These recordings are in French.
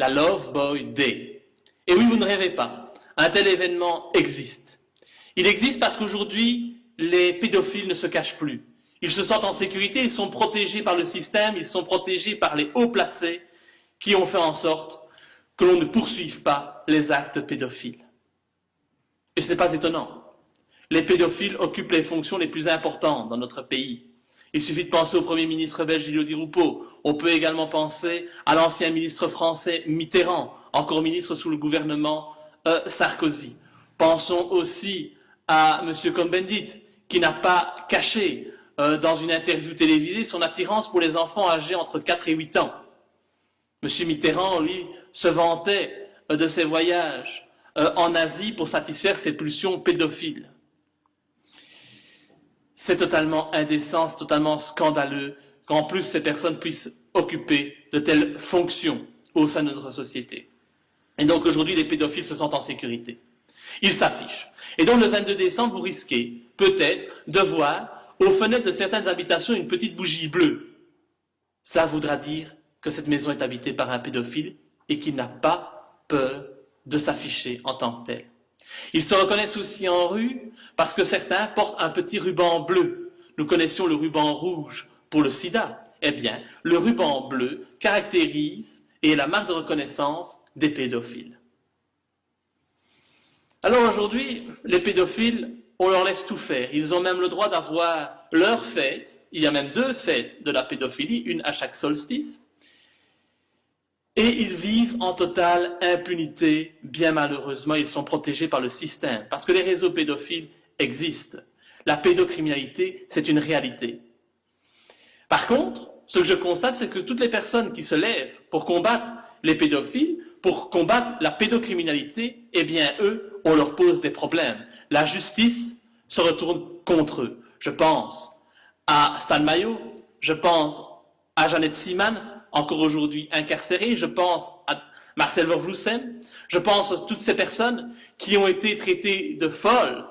la Love Boy Day. Et oui, vous ne rêvez pas, un tel événement existe. Il existe parce qu'aujourd'hui, les pédophiles ne se cachent plus. Ils se sentent en sécurité, ils sont protégés par le système, ils sont protégés par les hauts placés qui ont fait en sorte que l'on ne poursuive pas les actes pédophiles. Et ce n'est pas étonnant. Les pédophiles occupent les fonctions les plus importantes dans notre pays. Il suffit de penser au Premier ministre belge Gilles Di Rupo. On peut également penser à l'ancien ministre français Mitterrand, encore ministre sous le gouvernement Sarkozy. Pensons aussi à M. Cohn-Bendit, qui n'a pas caché dans une interview télévisée son attirance pour les enfants âgés entre 4 et 8 ans. M. Mitterrand, lui, se vantait de ses voyages en Asie pour satisfaire ses pulsions pédophiles. C'est totalement indécent, c'est totalement scandaleux qu'en plus ces personnes puissent occuper de telles fonctions au sein de notre société. Et donc aujourd'hui, les pédophiles se sentent en sécurité. Ils s'affichent. Et donc le 22 décembre, vous risquez peut-être de voir aux fenêtres de certaines habitations une petite bougie bleue. Cela voudra dire que cette maison est habitée par un pédophile et qu'il n'a pas peur de s'afficher en tant que tel. Ils se reconnaissent aussi en rue parce que certains portent un petit ruban bleu. Nous connaissions le ruban rouge pour le sida. Eh bien, le ruban bleu caractérise et est la marque de reconnaissance des pédophiles. Alors aujourd'hui, les pédophiles, on leur laisse tout faire. Ils ont même le droit d'avoir leur fête. Il y a même 2 fêtes de la pédophilie, une à chaque solstice. Et ils vivent en totale impunité, bien malheureusement, ils sont protégés par le système, parce que les réseaux pédophiles existent. La pédocriminalité, c'est une réalité. Par contre, ce que je constate, c'est que toutes les personnes qui se lèvent pour combattre les pédophiles, pour combattre la pédocriminalité, eh bien, eux, on leur pose des problèmes. La justice se retourne contre eux. Je pense à Stan Mayo, je pense à Jeannette Siemann, encore aujourd'hui incarcérée, je pense à Marcel Vervloesen, je pense à toutes ces personnes qui ont été traitées de folles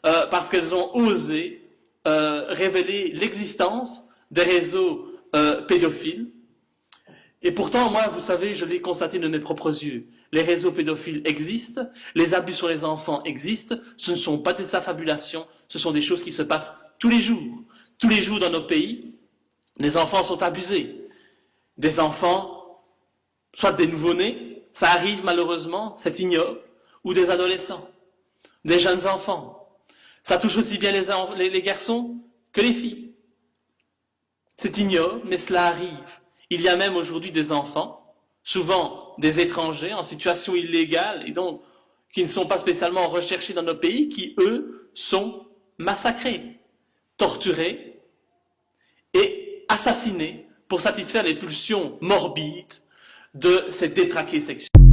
parce qu'elles ont osé révéler l'existence des réseaux pédophiles. Et pourtant, moi, vous savez, je l'ai constaté de mes propres yeux. Les réseaux pédophiles existent, les abus sur les enfants existent, ce ne sont pas des affabulations, ce sont des choses qui se passent tous les jours. Tous les jours dans nos pays, les enfants sont abusés. Des enfants, soit des nouveau-nés, ça arrive malheureusement, c'est ignoble, ou des adolescents, des jeunes enfants. Ça touche aussi bien les garçons que les filles. C'est ignoble, mais cela arrive. Il y a même aujourd'hui des enfants, souvent des étrangers en situation illégale, et donc qui ne sont pas spécialement recherchés dans nos pays, qui, eux, sont massacrés, torturés et assassinés pour satisfaire les pulsions morbides de ces détraqués sexuels.